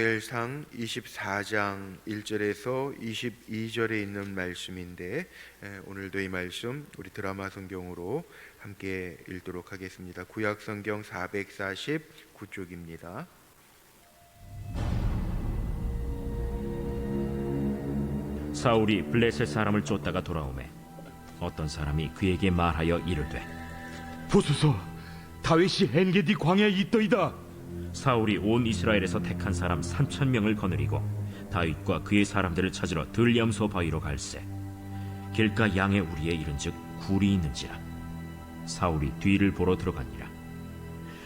사무엘상 24장 1절에서 22절에 있는 말씀인데 오늘도 이 말씀 우리 드라마 성경으로 함께 읽도록 하겠습니다. 구약 성경 449쪽입니다. 사울이 블레셋 사람을 쫓다가 돌아오매 어떤 사람이 그에게 말하여 이르되, 보소서, 다윗이 엔게디 광야에 있더이다. 사울이 온 이스라엘에서 택한 사람 3,000명을 거느리고 다윗과 그의 사람들을 찾으러 들염소 바위로 갈새 길가 양의 우리에 이른즉 굴이 있는지라. 사울이 뒤를 보러 들어가니라.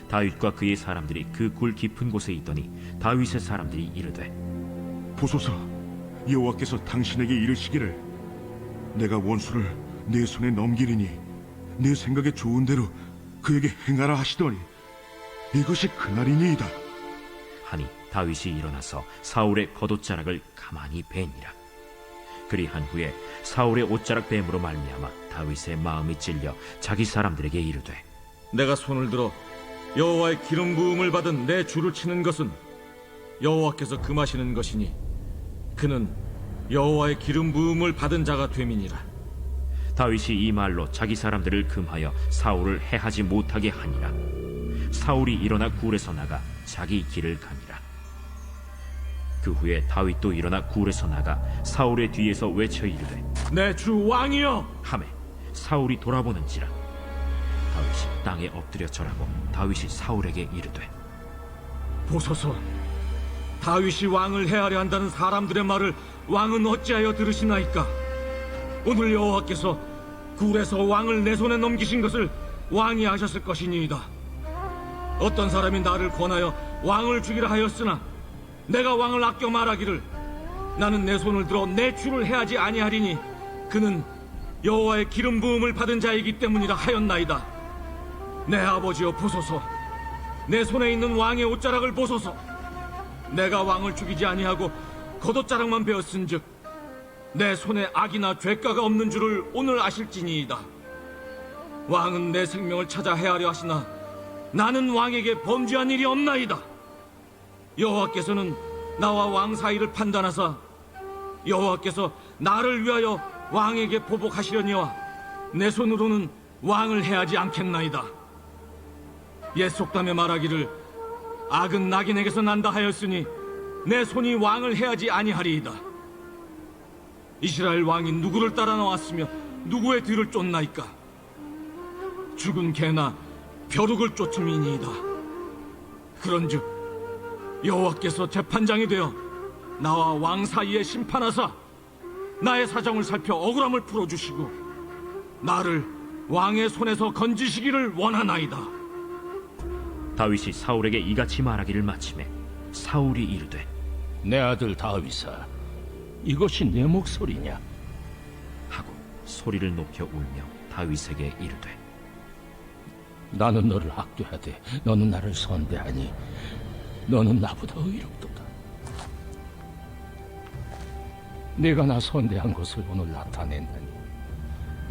다윗과 그의 사람들이 그 굴 깊은 곳에 있더니 다윗의 사람들이 이르되, 보소서, 여호와께서 당신에게 이르시기를 내가 원수를 내 손에 넘기리니 내 생각에 좋은 대로 그에게 행하라 하시더니 이것이 그날이니이다 하니 다윗이 일어나서 사울의 겉옷자락을 가만히 베니라. 그리한 후에 사울의 옷자락 뱀으로 말미암아 다윗의 마음이 찔려 자기 사람들에게 이르되, 내가 손을 들어 여호와의 기름 부음을 받은 내 주를 치는 것은 여호와께서 금하시는 것이니 그는 여호와의 기름 부음을 받은 자가 됨이니라. 다윗이 이 말로 자기 사람들을 금하여 사울을 해하지 못하게 하니라. 사울이 일어나 굴에서 나가 자기 길을 가니라. 그 후에 다윗도 일어나 굴에서 나가 사울의 뒤에서 외쳐 이르되, 내 주 왕이여! 하매 사울이 돌아보는지라. 다윗이 땅에 엎드려 절하고 다윗이 사울에게 이르되, 보소서, 다윗이 왕을 해하려 한다는 사람들의 말을 왕은 어찌하여 들으시나이까? 오늘 여호와께서 굴에서 왕을 내 손에 넘기신 것을 왕이 아셨을 것이니이다. 어떤 사람이 나를 권하여 왕을 죽이라 하였으나 내가 왕을 아껴 말하기를 나는 내 손을 들어 내 주를 해하지 아니하리니 그는 여호와의 기름 부음을 받은 자이기 때문이라 하였나이다. 내 아버지여, 보소서, 내 손에 있는 왕의 옷자락을 보소서. 내가 왕을 죽이지 아니하고 겉옷자락만 베었은즉 내 손에 악이나 죄가가 없는 줄을 오늘 아실지니이다. 왕은 내 생명을 찾아 해하려 하시나 나는 왕에게 범죄한 일이 없나이다. 여호와께서는 나와 왕 사이를 판단하사 여호와께서 나를 위하여 왕에게 보복하시려니와 내 손으로는 왕을 해하지 않겠나이다. 옛 속담에 말하기를 악은 낙인에게서 난다 하였으니 내 손이 왕을 해하지 아니하리이다. 이스라엘 왕이 누구를 따라 나왔으며 누구의 뒤를 쫓나이까? 죽은 개나 벼룩을 쫓음이니이다. 그런즉 여호와께서 재판장이 되어 나와 왕 사이에 심판하사 나의 사정을 살펴 억울함을 풀어주시고 나를 왕의 손에서 건지시기를 원하나이다. 다윗이 사울에게 이같이 말하기를 마치매 사울이 이르되, 내 아들 다윗아, 이것이 내 목소리냐? 하고 소리를 높여 울며 다윗에게 이르되, 나는 너를 학대하되 너는 나를 선대하니 너는 나보다 의롭도다. 내가 나 선대한 것을 오늘 나타낸다니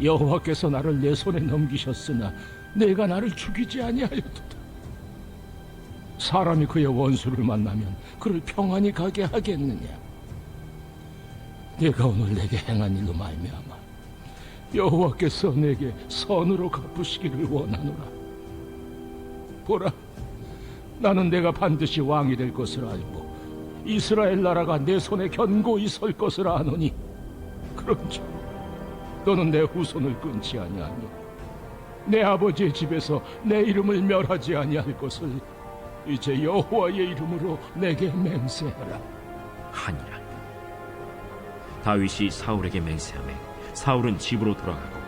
여호와께서 나를 내 손에 넘기셨으나 내가 나를 죽이지 아니하였도다. 사람이 그의 원수를 만나면 그를 평안히 가게 하겠느냐? 내가 오늘 내게 행한 일로 말미암아 여호와께서 내게 선으로 갚으시기를 원하노라. 보라, 나는 내가 반드시 왕이 될 것을 알고 이스라엘 나라가 내 손에 견고히 설 것을 아노니 그런즉 너는 내 후손을 끊지 아니하며 내 아버지의 집에서 내 이름을 멸하지 아니할 것을 이제 여호와의 이름으로 내게 맹세하라 하니라. 다윗이 사울에게 맹세하매 사울은 집으로 돌아가고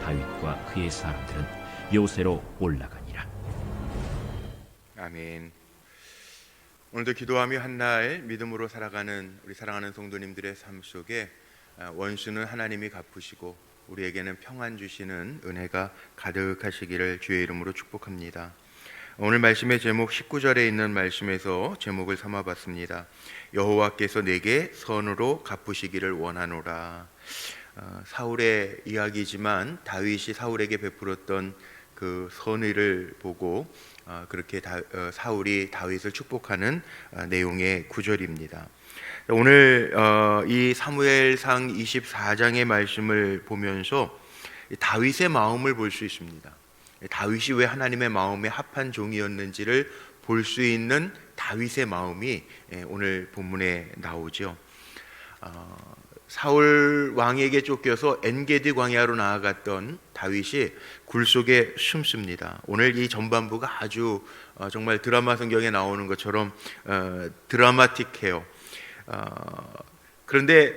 다윗과 그의 사람들은 요새로 올라가니라. 아멘. 오늘도 기도하며 한날 믿음으로 살아가는 우리 사랑하는 성도님들의 삶 속에 원수는 하나님이 갚으시고 우리에게는 평안 주시는 은혜가 가득하시기를 주의 이름으로 축복합니다. 오늘 말씀의 제목 19절에 있는 말씀에서 제목을 삼아봤습니다. 여호와께서 내게 선으로 갚으시기를 원하노라. 사울의 이야기지만 다윗이 사울에게 베풀었던 그 선의를 보고 그렇게 사울이 다윗을 축복하는 내용의 구절입니다. 오늘 이 사무엘상 24장의 말씀을 보면서 다윗의 마음을 볼 수 있습니다. 다윗이 왜 하나님의 마음에 합한 종이었는지를 볼 수 있는 다윗의 마음이 오늘 본문에 나오죠. 사울 왕에게 쫓겨서 엔게디 광야로 나아갔던 다윗이 굴 속에 숨습니다. 오늘 이 전반부가 아주 정말 드라마 성경에 나오는 것처럼 드라마틱해요. 그런데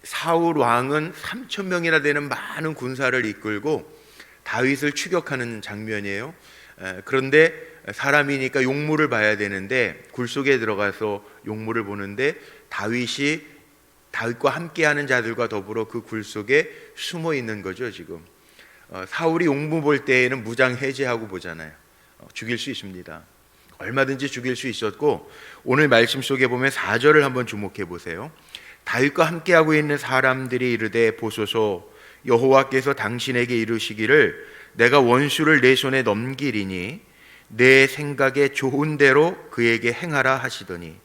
사울 왕은 3,000명이나 되는 많은 군사를 이끌고 다윗을 추격하는 장면이에요. 그런데 사람이니까 용무를 봐야 되는데 굴 속에 들어가서 용무를 보는데 다윗과 함께하는 자들과 더불어 그 굴 속에 숨어 있는 거죠. 지금 사울이 용무 볼 때에는 무장 해제하고 보잖아요. 죽일 수 있습니다. 얼마든지 죽일 수 있었고, 오늘 말씀 속에 보면 4절을 한번 주목해 보세요. 다윗과 함께하고 있는 사람들이 이르되 보소서, 여호와께서 당신에게 이르시기를 내가 원수를 내 손에 넘기리니 내 생각에 좋은 대로 그에게 행하라 하시더니,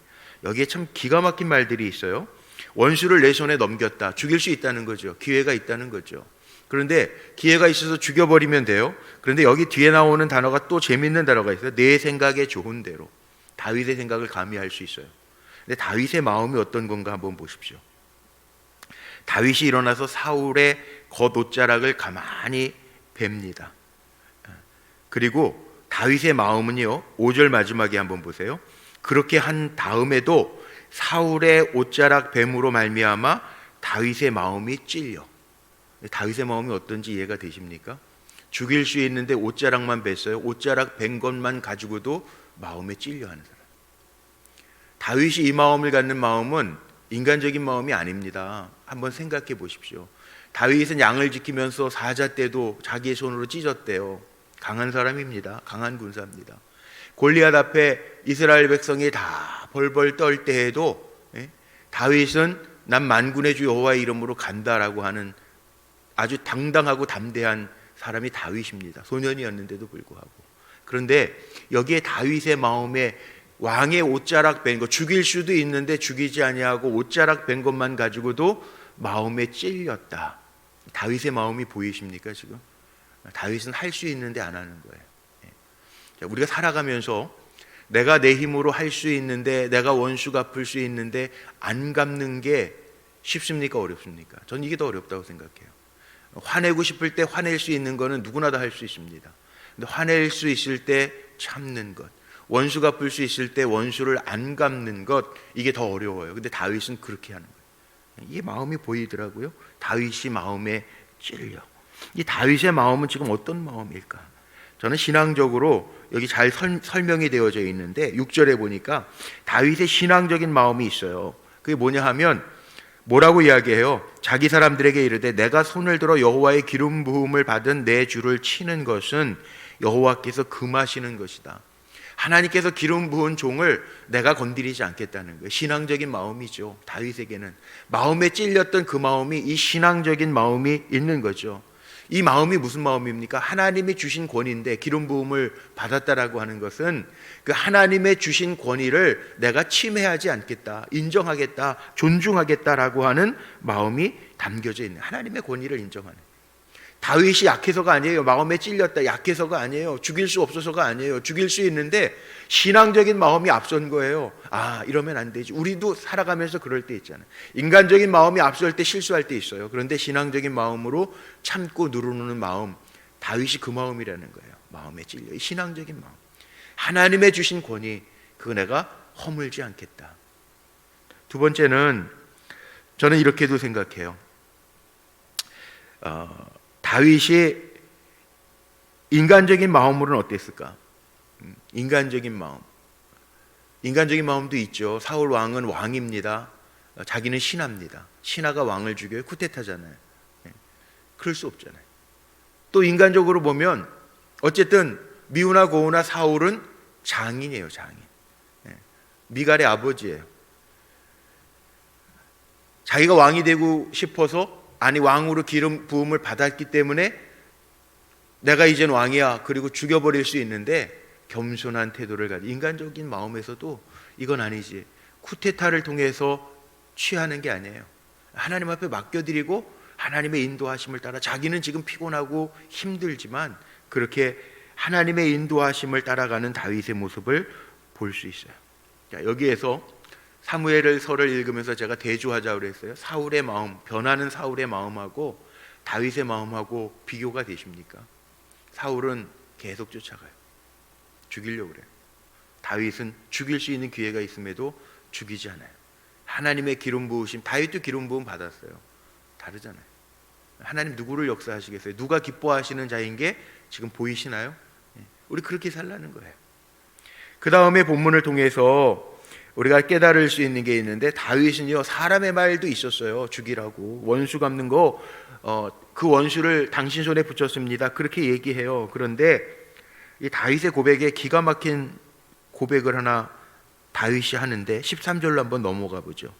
여기에 참 기가 막힌 말들이 있어요. 원수를 내 손에 넘겼다. 죽일 수 있다는 거죠. 기회가 있다는 거죠. 그런데 기회가 있어서 죽여버리면 돼요. 그런데 여기 뒤에 나오는 단어가 또 재밌는 단어가 있어요. 내 생각에 좋은 대로. 다윗의 생각을 감히 알 수 있어요. 근데 다윗의 마음이 어떤 건가 한번 보십시오. 다윗이 일어나서 사울의 겉옷자락을 가만히 뵙니다. 그리고 다윗의 마음은요, 5절 마지막에 한번 보세요. 그렇게 한 다음에도 사울의 옷자락 뱀으로 말미암아 다윗의 마음이 찔려. 다윗의 마음이 어떤지 이해가 되십니까? 죽일 수 있는데 옷자락만 뱄어요. 옷자락 벤 것만 가지고도 마음에 찔려하는 사람. 다윗이 이 마음을 갖는 마음은 인간적인 마음이 아닙니다. 한번 생각해 보십시오. 다윗은 양을 지키면서 사자 때도 자기의 손으로 찢었대요. 강한 사람입니다. 강한 군사입니다. 골리앗 앞에 이스라엘 백성이 다 벌벌 떨 때에도 다윗은 난 만군의 주 여호와의 이름으로 간다라고 하는 아주 당당하고 담대한 사람이 다윗입니다. 소년이었는데도 불구하고. 그런데 여기에 다윗의 마음에 왕의 옷자락 뺀 거, 죽일 수도 있는데 죽이지 아니하고 옷자락 뺀 것만 가지고도 마음에 찔렸다. 다윗의 마음이 보이십니까 지금? 다윗은 할 수 있는데 안 하는 거예요. 우리가 살아가면서 내가 내 힘으로 할 수 있는데, 내가 원수 갚을 수 있는데 안 갚는 게 쉽습니까? 어렵습니까? 전 이게 더 어렵다고 생각해요. 화내고 싶을 때 화낼 수 있는 거는 누구나 다 할 수 있습니다. 근데 화낼 수 있을 때 참는 것, 원수 갚을 수 있을 때 원수를 안 갚는 것, 이게 더 어려워요. 근데 다윗은 그렇게 하는 거예요. 이게 마음이 보이더라고요. 다윗이 마음에 찔려. 이 다윗의 마음은 지금 어떤 마음일까? 저는 신앙적으로 여기 잘 설명이 되어져 있는데 6절에 보니까 다윗의 신앙적인 마음이 있어요. 그게 뭐냐 하면 뭐라고 이야기해요? 자기 사람들에게 이르되 내가 손을 들어 여호와의 기름 부음을 받은 내 주를 치는 것은 여호와께서 금하시는 것이다. 하나님께서 기름 부은 종을 내가 건드리지 않겠다는 거예요. 신앙적인 마음이죠. 다윗에게는 마음에 찔렸던 그 마음이, 이 신앙적인 마음이 있는 거죠. 이 마음이 무슨 마음입니까? 하나님이 주신 권위인데 기름 부음을 받았다라고 하는 것은 그 하나님의 주신 권위를 내가 침해하지 않겠다, 인정하겠다, 존중하겠다라고 하는 마음이 담겨져 있는, 하나님의 권위를 인정하는. 다윗이 약해서가 아니에요. 마음에 찔렸다, 약해서가 아니에요. 죽일 수 없어서가 아니에요. 죽일 수 있는데 신앙적인 마음이 앞선 거예요. 아, 이러면 안 되지. 우리도 살아가면서 그럴 때 있잖아요. 인간적인 마음이 앞설 때 실수할 때 있어요. 그런데 신앙적인 마음으로 참고 누르는 마음, 다윗이 그 마음이라는 거예요. 마음에 찔려. 신앙적인 마음. 하나님의 주신 권위, 그거 내가 허물지 않겠다. 두 번째는 저는 이렇게도 생각해요. 다윗이 인간적인 마음으로는 어땠을까? 인간적인 마음. 인간적인 마음도 있죠. 사울 왕은 왕입니다. 자기는 신하입니다. 신하가 왕을 죽여요. 쿠데타잖아요. 그럴 수 없잖아요. 또 인간적으로 보면 어쨌든 미우나 고우나 사울은 장인이에요. 장인. 미갈의 아버지예요. 자기가 왕이 되고 싶어서, 아니 왕으로 기름 부음을 받았기 때문에 내가 이젠 왕이야, 그리고 죽여버릴 수 있는데 겸손한 태도를 가지. 인간적인 마음에서도 이건 아니지. 쿠데타를 통해서 취하는 게 아니에요. 하나님 앞에 맡겨드리고 하나님의 인도하심을 따라, 자기는 지금 피곤하고 힘들지만 그렇게 하나님의 인도하심을 따라가는 다윗의 모습을 볼 수 있어요. 자, 여기에서 사무엘서를 읽으면서 제가 대조하자고 그랬어요. 사울의 마음, 변하는 사울의 마음하고 다윗의 마음하고 비교가 되십니까? 사울은 계속 쫓아가요. 죽이려고 그래요. 다윗은 죽일 수 있는 기회가 있음에도 죽이지 않아요. 하나님의 기름 부으심, 다윗도 기름 부음 받았어요. 다르잖아요. 하나님 누구를 역사하시겠어요? 누가 기뻐하시는 자인 게 지금 보이시나요? 우리 그렇게 살라는 거예요. 그 다음에 본문을 통해서 우리가 깨달을 수 있는 게 있는데, 다윗은요 사람의 말도 있었어요. 죽이라고, 원수 갚는 거, 그 원수를 당신 손에 붙였습니다, 그렇게 얘기해요. 그런데 이 다윗의 고백에 기가 막힌 고백을 하나 다윗이 하는데 13절로 한번 넘어가 보죠.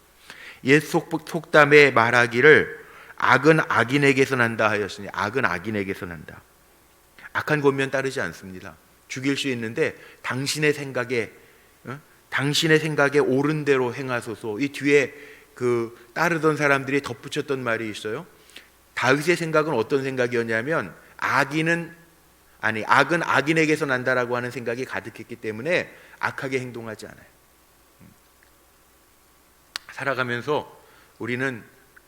옛 속담에 말하기를 악은 악인에게서 난다 하였으니, 악은 악인에게서 난다. 악한 권면 따르지 않습니다. 죽일 수 있는데 당신의 생각에 옳은 대로 행하소서. 이 뒤에 그 따르던 사람들이 덧붙였던 말이 있어요. 다윗의 생각은 어떤 생각이었냐면, 악은 악인에게서 난다라고 하는 생각이 가득했기 때문에 악하게 행동하지 않아요. 살아가면서 우리는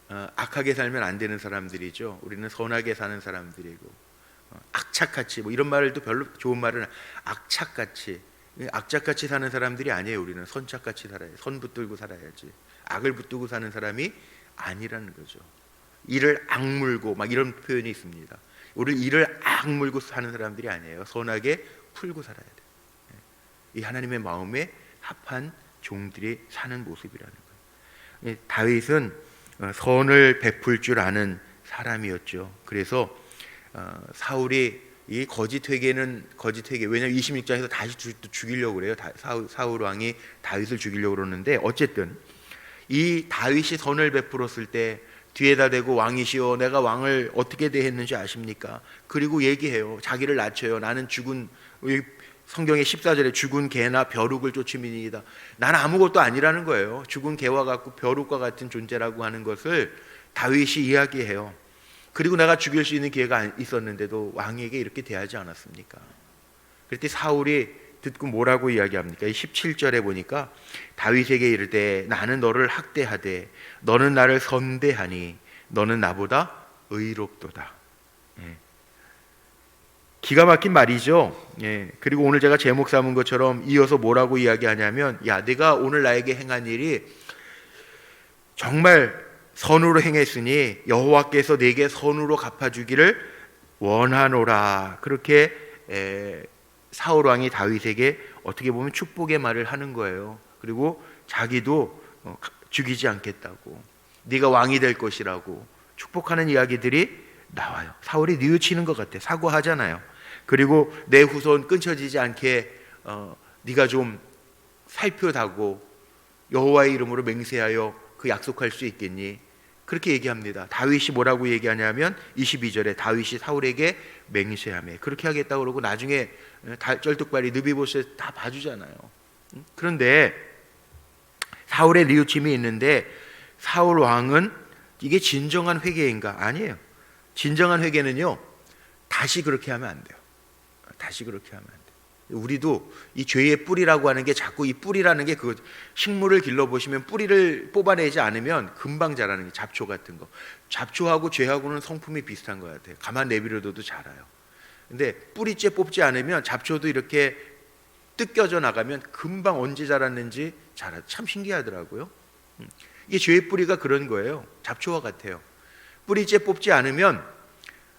악하게 살면 안 되는 사람들이죠. 우리는 선하게 사는 사람들이고, 악착같이, 뭐 이런 말도 별로 좋은 말은, 악착같이 사는 사람들이 아니에요. 우리는 선착같이 살아야, 선 붙들고 살아야지. 악을 붙들고 사는 사람이 아니라는 거죠. 이를 악물고 막 이런 표현이 있습니다. 우리 이를 악물고 사는 사람들이 아니에요. 선하게 풀고 살아야 돼요. 이 하나님의 마음에 합한 종들이 사는 모습이라는 거예요. 다윗은 선을 베풀 줄 아는 사람이었죠. 그래서 사울이 이 거짓 회개, 왜냐하면 26장에서 다시 죽이려고 그래요. 사울 왕이 다윗을 죽이려고 그러는데, 어쨌든 이 다윗이 선을 베풀었을 때 뒤에다 대고 왕이시여 내가 왕을 어떻게 대했는지 아십니까? 그리고 얘기해요. 자기를 낮춰요. 나는 죽은, 성경의 14절에 죽은 개나 벼룩을 쫓음이니이다. 나는 아무것도 아니라는 거예요. 죽은 개와 같고 벼룩과 같은 존재라고 하는 것을 다윗이 이야기해요. 그리고 내가 죽일 수 있는 기회가 있었는데도 왕에게 이렇게 대하지 않았습니까? 그때 사울이 듣고 뭐라고 이야기합니까? 17절에 보니까 다윗에게 이르되 나는 너를 학대하되 너는 나를 선대하니 너는 나보다 의롭도다. 기가 막힌 말이죠. 그리고 오늘 제가 제목 삼은 것처럼 이어서 뭐라고 이야기하냐면, 야, 내가 오늘 나에게 행한 일이 정말 선으로 행했으니 여호와께서 내게 선으로 갚아주기를 원하노라. 그렇게 사울 왕이 다윗에게 어떻게 보면 축복의 말을 하는 거예요. 그리고 자기도 죽이지 않겠다고, 네가 왕이 될 것이라고 축복하는 이야기들이 나와요. 사울이 뉘우치는 것 같아. 사과하잖아요. 그리고 내 후손 끊쳐지지 않게 네가 좀 살펴다고 여호와의 이름으로 맹세하여 그 약속할 수 있겠니? 그렇게 얘기합니다. 다윗이 뭐라고 얘기하냐면 22절에 다윗이 사울에게 맹세하며 그렇게 하겠다고 그러고, 나중에 쩔뚝발이 느비보셋 다 봐주잖아요. 그런데 사울의 뉘우침이 있는데, 사울 왕은 이게 진정한 회개인가? 아니에요. 진정한 회개는요, 다시 그렇게 하면 안 돼요. 다시 그렇게 하면 안 돼요. 우리도 이 죄의 뿌리라고 하는 게, 자꾸 이 뿌리라는 게, 그 식물을 길러보시면 뿌리를 뽑아내지 않으면 금방 자라는 게, 잡초 같은 거. 잡초하고 죄하고는 성품이 비슷한 것 같아요. 가만 내버려둬도 자라요. 근데 뿌리째 뽑지 않으면 잡초도 이렇게 뜯겨져 나가면 금방 언제 자랐는지 자라. 참 신기하더라고요. 이게 죄의 뿌리가 그런 거예요. 잡초와 같아요. 뿌리째 뽑지 않으면,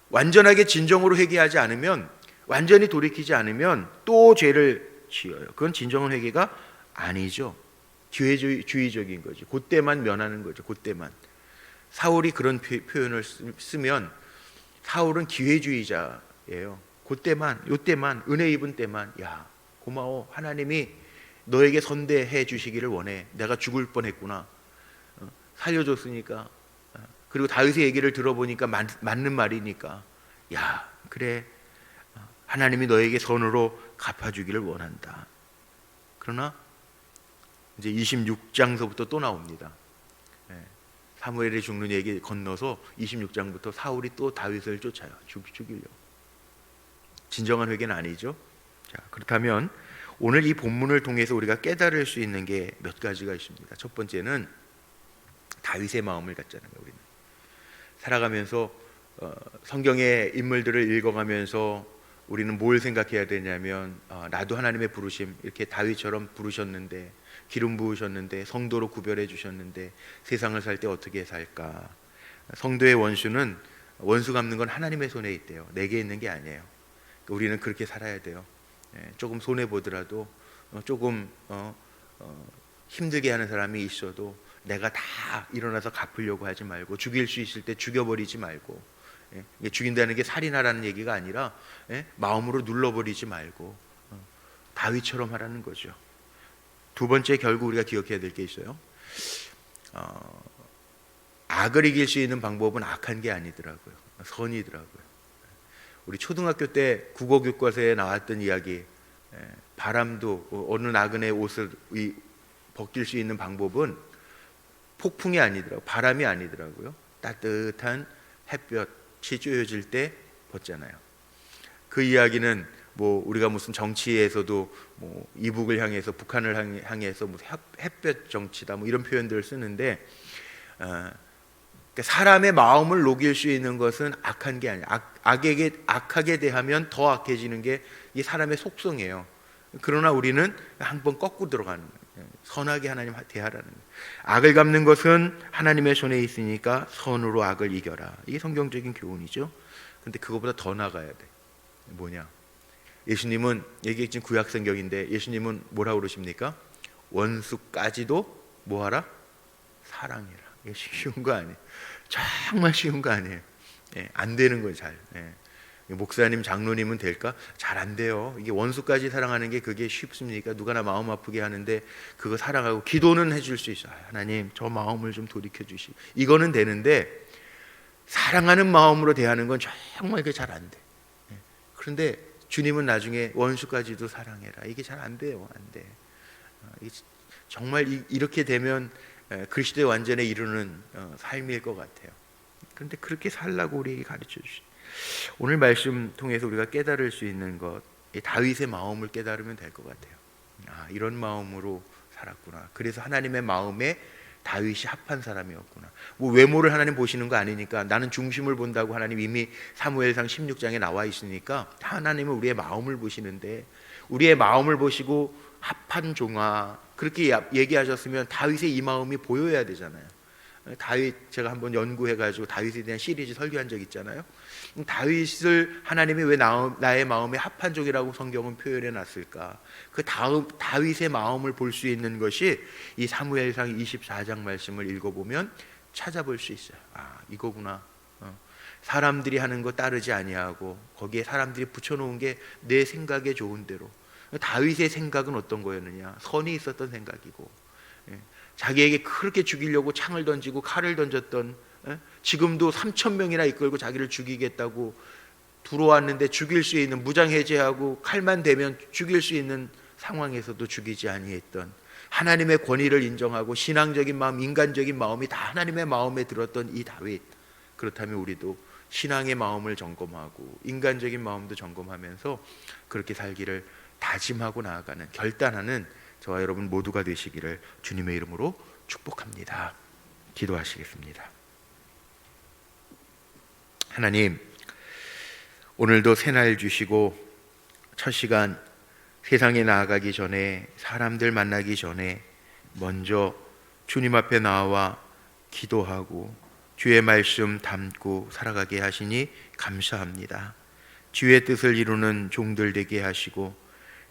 완전하게 진정으로 회개하지 않으면, 완전히 돌이키지 않으면 또 죄를 지어요. 그건 진정한 회개가 아니죠. 기회주의적인 거죠. 그때만 면하는 거죠. 그때만. 사울이 그런 표현을 쓰면 사울은 기회주의자예요. 그때만, 요때만, 은혜 입은 때만, 야, 고마워. 하나님이 너에게 선대해 주시기를 원해. 내가 죽을 뻔했구나. 살려줬으니까. 그리고 다윗의 얘기를 들어보니까 맞는 말이니까, 야, 그래, 하나님이 너에게 선으로 갚아주기를 원한다. 그러나 이제 26장서부터 또 나옵니다. 사무엘이 죽는 얘기 건너서 26장부터 사울이 또 다윗을 쫓아요. 죽이려고. 진정한 회개는 아니죠. 자, 그렇다면 오늘 이 본문을 통해서 우리가 깨달을 수 있는 게 몇 가지가 있습니다. 첫 번째는 다윗의 마음을 갖자는 거예요. 우리는 살아가면서 성경의 인물들을 읽어가면서 우리는 뭘 생각해야 되냐면 나도 하나님의 부르심, 이렇게 다윗처럼 부르셨는데, 기름 부으셨는데, 성도로 구별해 주셨는데 세상을 살 때 어떻게 살까. 성도의 원수는, 원수 갚는 건 하나님의 손에 있대요. 내게 있는 게 아니에요. 우리는 그렇게 살아야 돼요. 조금 손해 보더라도, 조금 힘들게 하는 사람이 있어도 내가 다 일어나서 갚으려고 하지 말고, 죽일 수 있을 때 죽여버리지 말고, 죽인다는 게 살인하라는 얘기가 아니라 마음으로 눌러버리지 말고 다윗처럼 하라는 거죠. 두 번째, 결국 우리가 기억해야 될 게 있어요. 악을 이길 수 있는 방법은 악한 게 아니더라고요. 선이더라고요. 우리 초등학교 때 국어 교과서에 나왔던 이야기, 바람도 어느 나그네 옷을 벗길 수 있는 방법은 폭풍이 아니더라고요. 바람이 아니더라고요. 따뜻한 햇볕이 쬐어질 때 벗잖아요. 그 이야기는 뭐 우리가 무슨 정치에서도 뭐 이북을 향해서, 북한을 향해서 뭐 햇볕 정치다 뭐 이런 표현들을 쓰는데, 사람의 마음을 녹일 수 있는 것은 악한 게 아니에요. 악하게 대하면 더 악해지는 게 이 사람의 속성이에요. 그러나 우리는 한번 꺾고 들어가는 거예요. 선하게 하나님 대하라는 거예요. 악을 갚는 것은 하나님의 손에 있으니까 선으로 악을 이겨라. 이게 성경적인 교훈이죠. 근데 그거보다 더 나가야 돼. 뭐냐? 예수님은, 이게 지금 구약 성경인데 예수님은 뭐라고 그러십니까? 원수까지도 뭐하라? 사랑해라. 이게 쉬운 거 아니에요. 정말 쉬운 거 아니에요. 안 되는 거예요. 잘. 목사님, 장로님은 될까? 잘 안 돼요. 이게 원수까지 사랑하는 게 그게 쉽습니까? 누가 나 마음 아프게 하는데 그거 사랑하고 기도는 해줄 수 있어요. 하나님, 저 마음을 좀 돌이켜 주시고, 이거는 되는데 사랑하는 마음으로 대하는 건 정말 그게 잘 안 돼. 그런데 주님은 나중에 원수까지도 사랑해라. 이게 잘 안 돼요. 안 돼. 정말 이렇게 되면 그리스도의 완전에 이르는 삶일 것 같아요. 그런데 그렇게 살라고 우리에게 가르쳐 주시. 오늘 말씀 통해서 우리가 깨달을 수 있는 것, 다윗의 마음을 깨달으면 될 것 같아요. 이런 마음으로 살았구나. 그래서 하나님의 마음에 다윗이 합한 사람이었구나. 뭐 외모를 하나님 보시는 거 아니니까, 나는 중심을 본다고 하나님 이미 사무엘상 16장에 나와 있으니까 하나님은 우리의 마음을 보시는데, 우리의 마음을 보시고 합한 종아, 그렇게 얘기하셨으면 다윗의 이 마음이 보여야 되잖아요. 다윗, 제가 한번 연구해가지고 다윗에 대한 시리즈 설교한 적 있잖아요. 다윗을 하나님이 왜 나의 마음에 합한 종이라고 성경은 표현해 놨을까? 그 다윗의 마음을 볼 수 있는 것이 이 사무엘상 24장 말씀을 읽어보면 찾아볼 수 있어요. 이거구나. 사람들이 하는 거 따르지 아니하고 거기에 사람들이 붙여놓은 게 내 생각에 좋은 대로. 다윗의 생각은 어떤 거였느냐? 선이 있었던 생각이고, 자기에게 그렇게 죽이려고 창을 던지고 칼을 던졌던, 지금도 3,000명이나 이끌고 자기를 죽이겠다고 들어왔는데 죽일 수 있는, 무장해제하고 칼만 대면 죽일 수 있는 상황에서도 죽이지 아니했던, 하나님의 권위를 인정하고 신앙적인 마음, 인간적인 마음이 다 하나님의 마음에 들었던 이 다윗. 그렇다면 우리도 신앙의 마음을 점검하고 인간적인 마음도 점검하면서 그렇게 살기를 다짐하고 나아가는, 결단하는 저와 여러분 모두가 되시기를 주님의 이름으로 축복합니다. 기도하시겠습니다. 하나님, 오늘도 새날 주시고 첫 시간 세상에 나아가기 전에, 사람들 만나기 전에 먼저 주님 앞에 나와 기도하고 주의 말씀 담고 살아가게 하시니 감사합니다. 주의 뜻을 이루는 종들 되게 하시고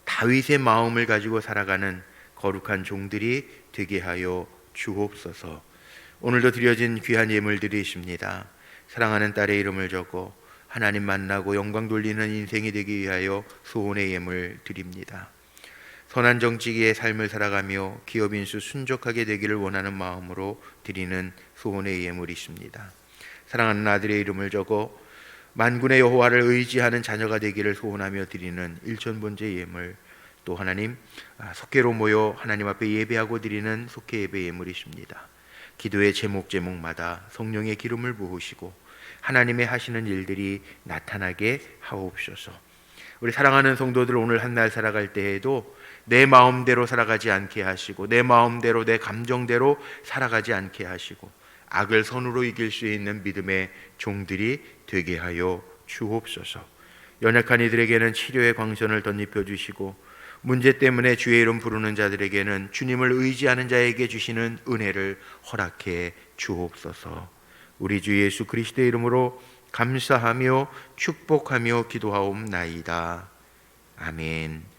다윗의 마음을 가지고 살아가는 거룩한 종들이 되게 하여 주옵소서. 오늘도 드려진 귀한 예물들이십니다. 사랑하는 딸의 이름을 적어 하나님 만나고 영광 돌리는 인생이 되기 위하여 소원의 예물 드립니다. 선한 정직의 삶을 살아가며 기업인수 순족하게 되기를 원하는 마음으로 드리는 소원의 예물이십니다. 사랑하는 아들의 이름을 적어 만군의 여호와를 의지하는 자녀가 되기를 소원하며 드리는 일천번제 예물, 또 하나님 속회로 모여 하나님 앞에 예배하고 드리는 속회 예배 예물이십니다. 기도의 제목마다 성령의 기름을 부으시고 하나님의 하시는 일들이 나타나게 하옵소서. 우리 사랑하는 성도들, 오늘 한 날 살아갈 때에도 내 마음대로 살아가지 않게 하시고, 내 마음대로 내 감정대로 살아가지 않게 하시고, 악을 선으로 이길 수 있는 믿음의 종들이 되게 하여 주옵소서. 연약한 이들에게는 치료의 광선을 덧입혀 주시고, 문제 때문에 주의 이름 부르는 자들에게는 주님을 의지하는 자에게 주시는 은혜를 허락해 주옵소서. 우리 주 예수 그리스도의 이름으로 감사하며 축복하며 기도하옵나이다. 아멘.